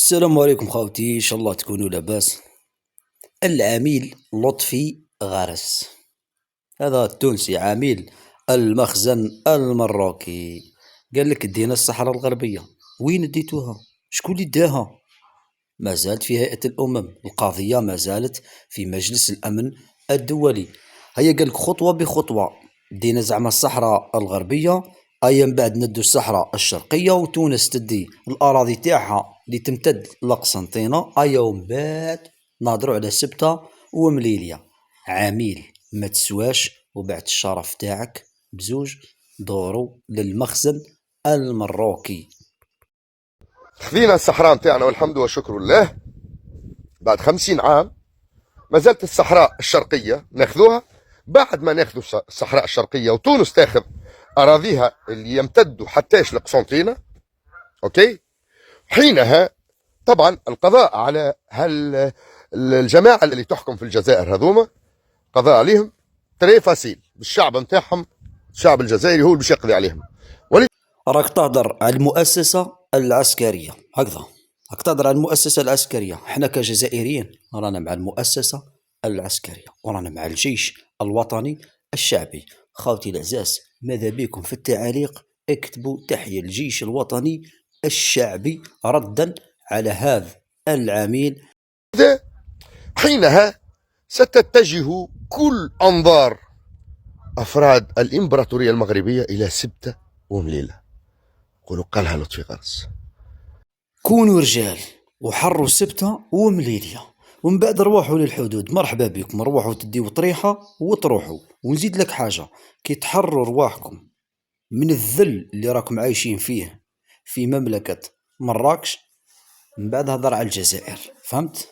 السلام عليكم خاوتي، ان شاء الله تكونوا لاباس. العميل لطفي غرس، هذا التونسي عميل المخزن المراكي، قال لك دينا الصحراء الغربية. وين ديتوها؟ شكون اللي داها؟ ما زالت في هيئة الأمم، القضية ما زالت في مجلس الأمن الدولي. هيا قال لك خطوة بخطوة دينا زعما الصحراء الغربية، أيا من بعد ندو الصحراء الشرقية، وتونس تدي الأراضي تاعها اللي تمتد لقسنطينة، أيا ومن بعد نهضرو على سبتة ومليليا. عميل ما تسواش، وبعد الشرف تاعك بزوج دورو للمخزن المراكي. خذينا الصحراء متاعنا والحمد والشكر لله. بعد 50 عام ما زالت الصحراء الشرقية ناخذوها. بعد ما ناخذوا الصحراء الشرقية وتونس تاخذ أراضيها اللي يمتدوا حتىش لقسنطينة، أوكي، حينها طبعا القضاء على الجماعة اللي تحكم في الجزائر هذوما، قضاء عليهم تري فاسيل بالشعب متاعهم. الشعب الجزائري هو اللي باش يقضي عليهم. راك تهدر على المؤسسة العسكرية هكذا، راك تهدر على المؤسسة العسكرية. احنا كجزائريين رانا مع المؤسسة العسكرية، ورانا مع الجيش الوطني الشعبي. خاوتي العزاز، ماذا بكم في التعاليق اكتبوا تحية الجيش الوطني الشعبي ردا على هذا العميل. حينها ستتجه كل أنظار أفراد الإمبراطورية المغربية إلى سبتة ومليلة. قولوا قالها لطفي غرس. كونوا رجال وحروا سبتة ومليليا، ومن بعد روحوا للحدود. مرحبا بكم، روحوا تديو طريحة وتروحوا. ونزيد لك حاجة، كي تحرروا رواحكم من الذل اللي راكم عايشين فيه في مملكة مراكش، من بعد هضر على الجزائر، فهمت؟